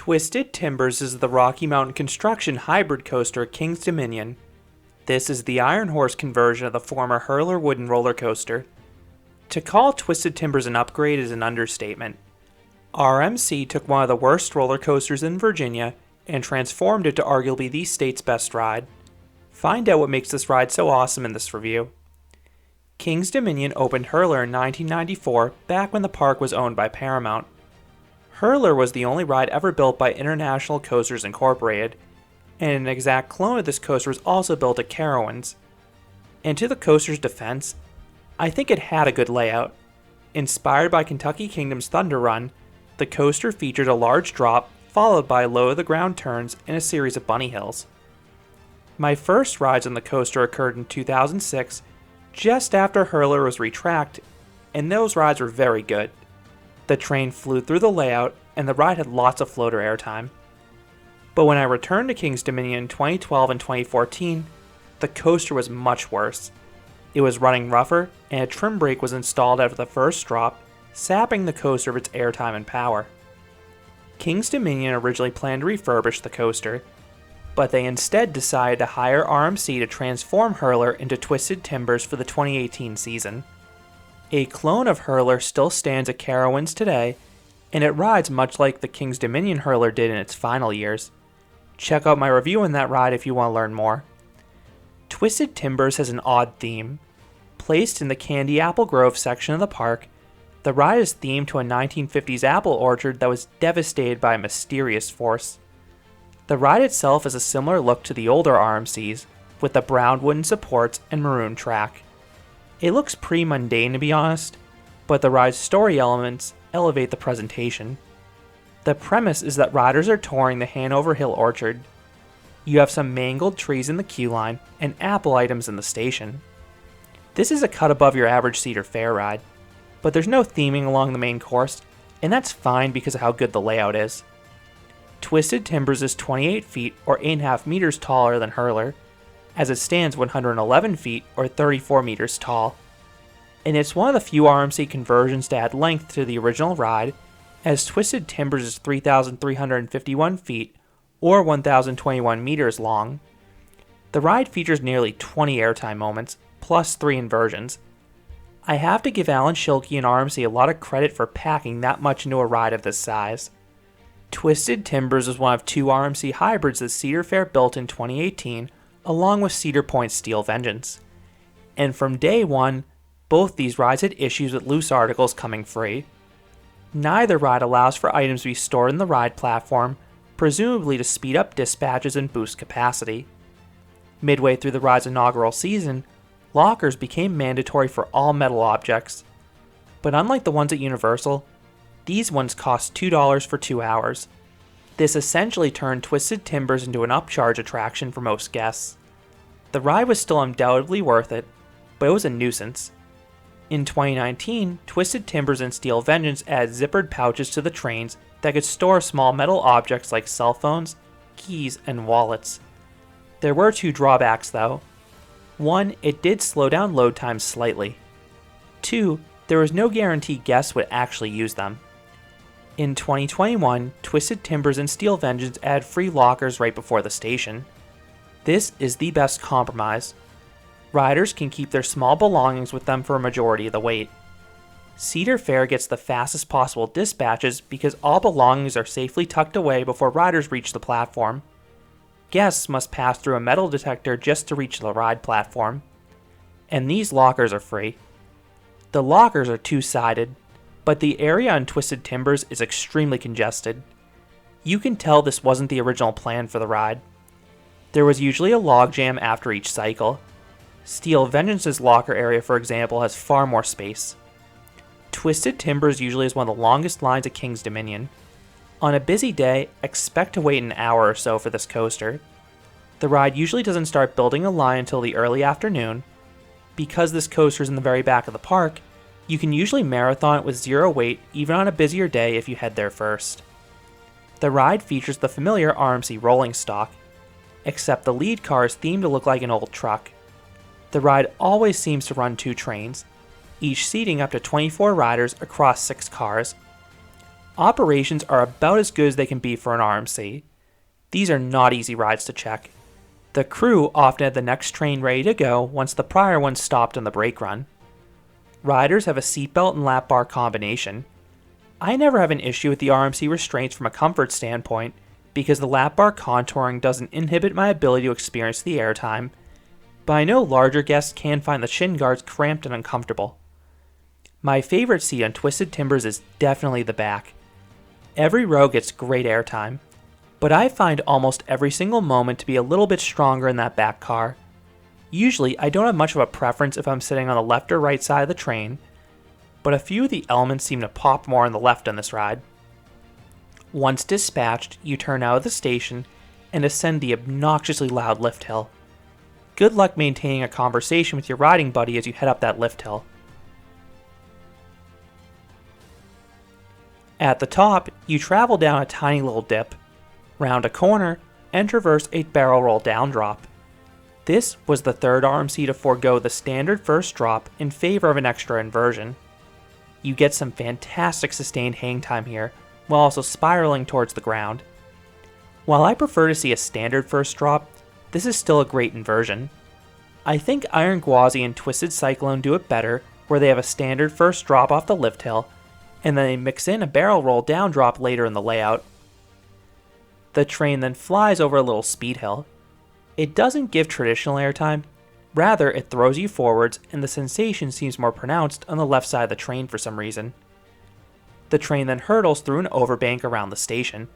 Twisted Timbers is the Rocky Mountain construction hybrid coaster at Kings Dominion. This is the Iron Horse conversion of the former Hurler wooden roller coaster. To call Twisted Timbers an upgrade is an understatement. RMC took one of the worst roller coasters in Virginia and transformed it to arguably the state's best ride. Find out what makes this ride so awesome in this review. Kings Dominion opened Hurler in 1994, back when the park was owned by Paramount. Hurler was the only ride ever built by International Coasters Incorporated, and an exact clone of this coaster was also built at Carowinds. And to the coaster's defense, I think it had a good layout. Inspired by Kentucky Kingdom's Thunder Run, the coaster featured a large drop followed by low-to-the-ground turns and a series of bunny hills. My first rides on the coaster occurred in 2006, just after Hurler was retracked, and those rides were very good. The train flew through the layout, and the ride had lots of floater airtime. But when I returned to Kings Dominion in 2012 and 2014, the coaster was much worse. It was running rougher, and a trim brake was installed after the first drop, sapping the coaster of its airtime and power. Kings Dominion originally planned to refurbish the coaster, but they instead decided to hire RMC to transform Hurler into Twisted Timbers for the 2018 season. A clone of Hurler still stands at Carowinds today, and it rides much like the Kings Dominion Hurler did in its final years. Check out my review on that ride if you want to learn more. Twisted Timbers has an odd theme. Placed in the Candy Apple Grove section of the park, the ride is themed to a 1950s apple orchard that was devastated by a mysterious force. The ride itself has a similar look to the older RMCs, with the brown wooden supports and maroon track. It looks pretty mundane to be honest, but the ride's story elements elevate the presentation. The premise is that riders are touring the Hanover Hill Orchard. You have some mangled trees in the queue line and apple items in the station. This is a cut above your average Cedar Fair ride, but there's no theming along the main course, and that's fine because of how good the layout is. Twisted Timbers is 28 feet or 8.5 meters taller than Hurler, as it stands 111 feet or 34 meters tall. And it's one of the few RMC conversions to add length to the original ride, as Twisted Timbers is 3,351 feet or 1,021 meters long. The ride features nearly 20 airtime moments, plus 3 inversions. I have to give Alan Schilke and RMC a lot of credit for packing that much into a ride of this size. Twisted Timbers is one of 2 RMC hybrids that Cedar Fair built in 2018, along with Cedar Point's Steel Vengeance. And from day one, both these rides had issues with loose articles coming free. Neither ride allows for items to be stored in the ride platform, presumably to speed up dispatches and boost capacity. Midway through the ride's inaugural season, lockers became mandatory for all metal objects. But unlike the ones at Universal, these ones cost $2 for 2 hours. This essentially turned Twisted Timbers into an upcharge attraction for most guests. The ride was still undoubtedly worth it, but it was a nuisance. In 2019, Twisted Timbers and Steel Vengeance added zippered pouches to the trains that could store small metal objects like cell phones, keys, and wallets. There were 2 drawbacks though. 1, it did slow down load times slightly. 2, there was no guarantee guests would actually use them. In 2021, Twisted Timbers and Steel Vengeance add free lockers right before the station. This is the best compromise. Riders can keep their small belongings with them for a majority of the wait. Cedar Fair gets the fastest possible dispatches because all belongings are safely tucked away before riders reach the platform. Guests must pass through a metal detector just to reach the ride platform. And these lockers are free. The lockers are 2-sided, but the area on Twisted Timbers is extremely congested. You can tell this wasn't the original plan for the ride. There was usually a logjam after each cycle. Steel Vengeance's locker area, for example, has far more space. Twisted Timbers usually is one of the longest lines at Kings Dominion. On a busy day, expect to wait an hour or so for this coaster. The ride usually doesn't start building a line until the early afternoon. Because this coaster is in the very back of the park, you can usually marathon it with 0 wait even on a busier day if you head there first. The ride features the familiar RMC rolling stock, except the lead car is themed to look like an old truck. The ride always seems to run 2 trains, each seating up to 24 riders across 6 cars. Operations are about as good as they can be for an RMC. These are not easy rides to check. The crew often had the next train ready to go once the prior one stopped on the brake run. Riders have a seatbelt and lap bar combination. I never have an issue with the RMC restraints from a comfort standpoint because the lap bar contouring doesn't inhibit my ability to experience the airtime, but I know larger guests can find the shin guards cramped and uncomfortable. My favorite seat on Twisted Timbers is definitely the back. Every row gets great airtime, but I find almost every single moment to be a little bit stronger in that back car. Usually, I don't have much of a preference if I'm sitting on the left or right side of the train, but a few of the elements seem to pop more on the left on this ride. Once dispatched, you turn out of the station and ascend the obnoxiously loud lift hill. Good luck maintaining a conversation with your riding buddy as you head up that lift hill. At the top, you travel down a tiny little dip, round a corner, and traverse a barrel roll down drop. This was the third RMC to forego the standard first drop in favor of an extra inversion. You get some fantastic sustained hang time here, while also spiraling towards the ground. While I prefer to see a standard first drop, this is still a great inversion. I think Iron Gwazi and Twisted Cyclone do it better, where they have a standard first drop off the lift hill, and then they mix in a barrel roll down drop later in the layout. The train then flies over a little speed hill. It doesn't give traditional airtime, rather it throws you forwards and the sensation seems more pronounced on the left side of the train for some reason. The train then hurtles through an overbank around the station.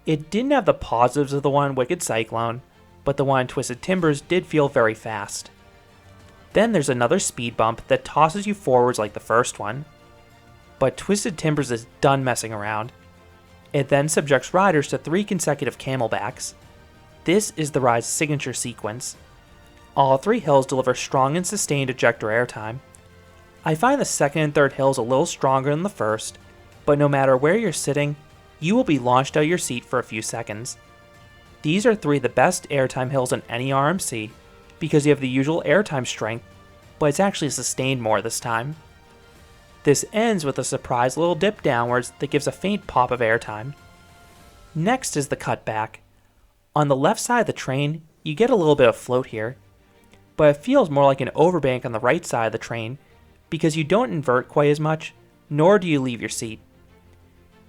It didn't have the positives of the one in Wicked Cyclone, but the one in Twisted Timbers did feel very fast. Then there's another speed bump that tosses you forwards like the first one. But Twisted Timbers is done messing around. It then subjects riders to 3 consecutive camelbacks. This is the ride's signature sequence. All 3 hills deliver strong and sustained ejector airtime. I find the second and third hills a little stronger than the first, but no matter where you're sitting, you will be launched out of your seat for a few seconds. These are 3 of the best airtime hills on any RMC because you have the usual airtime strength, but it's actually sustained more this time. This ends with a surprise little dip downwards that gives a faint pop of airtime. Next is the cutback. On the left side of the train, you get a little bit of float here, but it feels more like an overbank on the right side of the train because you don't invert quite as much, nor do you leave your seat.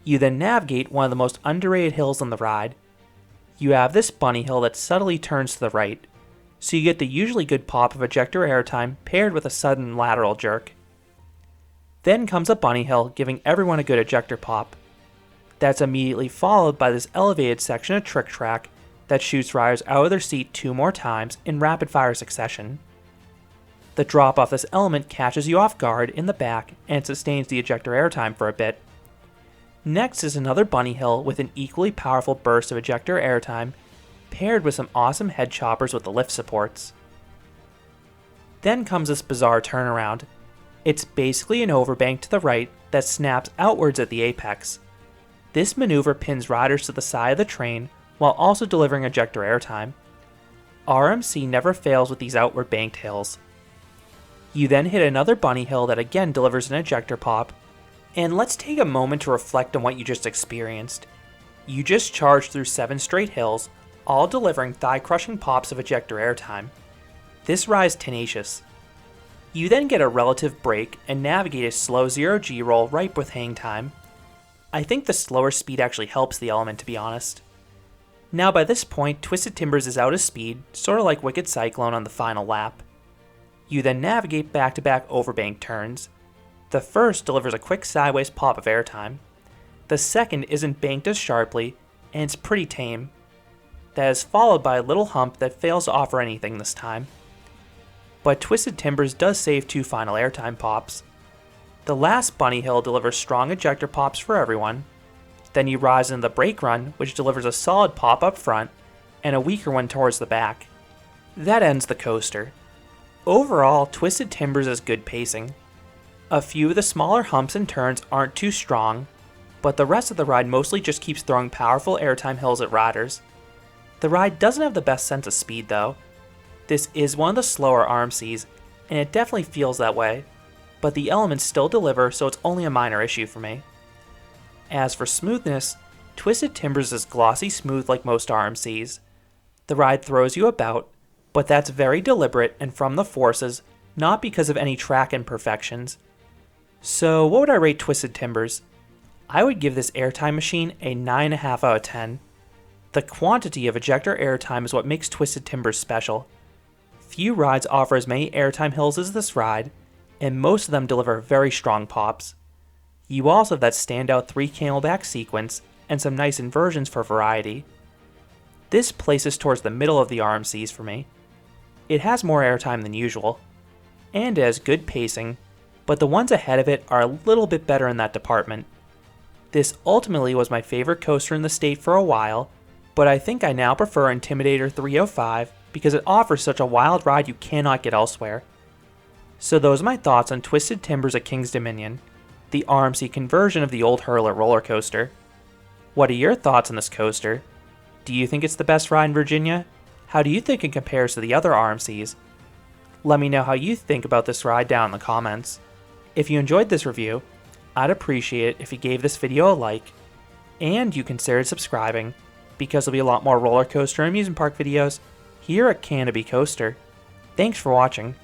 You then navigate one of the most underrated hills on the ride. You have this bunny hill that subtly turns to the right, so you get the usually good pop of ejector airtime paired with a sudden lateral jerk. Then comes a bunny hill, giving everyone a good ejector pop. That's immediately followed by this elevated section of trick track that shoots riders out of their seat 2 more times in rapid fire succession. The drop off this element catches you off guard in the back and sustains the ejector airtime for a bit. Next is another bunny hill with an equally powerful burst of ejector airtime, paired with some awesome head choppers with the lift supports. Then comes this bizarre turnaround. It's basically an overbank to the right that snaps outwards at the apex. This maneuver pins riders to the side of the train while also delivering ejector airtime. RMC never fails with these outward banked hills. You then hit another bunny hill that again delivers an ejector pop, and let's take a moment to reflect on what you just experienced. You just charged through 7 straight hills, all delivering thigh-crushing pops of ejector airtime. This ride is tenacious. You then get a relative break and navigate a slow 0G roll ripe with hang time. I think the slower speed actually helps the element, to be honest. Now by this point, Twisted Timbers is out of speed, sort of like Wicked Cyclone on the final lap. You then navigate back-to-back overbank turns. The first delivers a quick sideways pop of airtime. The second isn't banked as sharply, and it's pretty tame. That is followed by a little hump that fails to offer anything this time. But Twisted Timbers does save 2 final airtime pops. The last bunny hill delivers strong ejector pops for everyone. Then you rise into the brake run, which delivers a solid pop up front, and a weaker one towards the back. That ends the coaster. Overall, Twisted Timbers is good pacing. A few of the smaller humps and turns aren't too strong, but the rest of the ride mostly just keeps throwing powerful airtime hills at riders. The ride doesn't have the best sense of speed though. This is one of the slower RMCs, and it definitely feels that way, but the elements still deliver, so it's only a minor issue for me. As for smoothness, Twisted Timbers is glossy smooth like most RMCs. The ride throws you about, but that's very deliberate and from the forces, not because of any track imperfections. So what would I rate Twisted Timbers? I would give this airtime machine a 9.5 out of 10. The quantity of ejector airtime is what makes Twisted Timbers special. Few rides offer as many airtime hills as this ride, and most of them deliver very strong pops. You also have that standout 3 camelback sequence and some nice inversions for variety. This places towards the middle of the RMCs for me. It has more airtime than usual, and it has good pacing, but the ones ahead of it are a little bit better in that department. This ultimately was my favorite coaster in the state for a while, but I think I now prefer Intimidator 305 because it offers such a wild ride you cannot get elsewhere. So those are my thoughts on Twisted Timbers at King's Dominion, the RMC conversion of the old Hurler roller coaster. What are your thoughts on this coaster? Do you think it's the best ride in Virginia? How do you think it compares to the other RMCs? Let me know how you think about this ride down in the comments. If you enjoyed this review, I'd appreciate it if you gave this video a like, and you considered subscribing, because there'll be a lot more roller coaster and amusement park videos here at Canobie Coaster. Thanks for watching.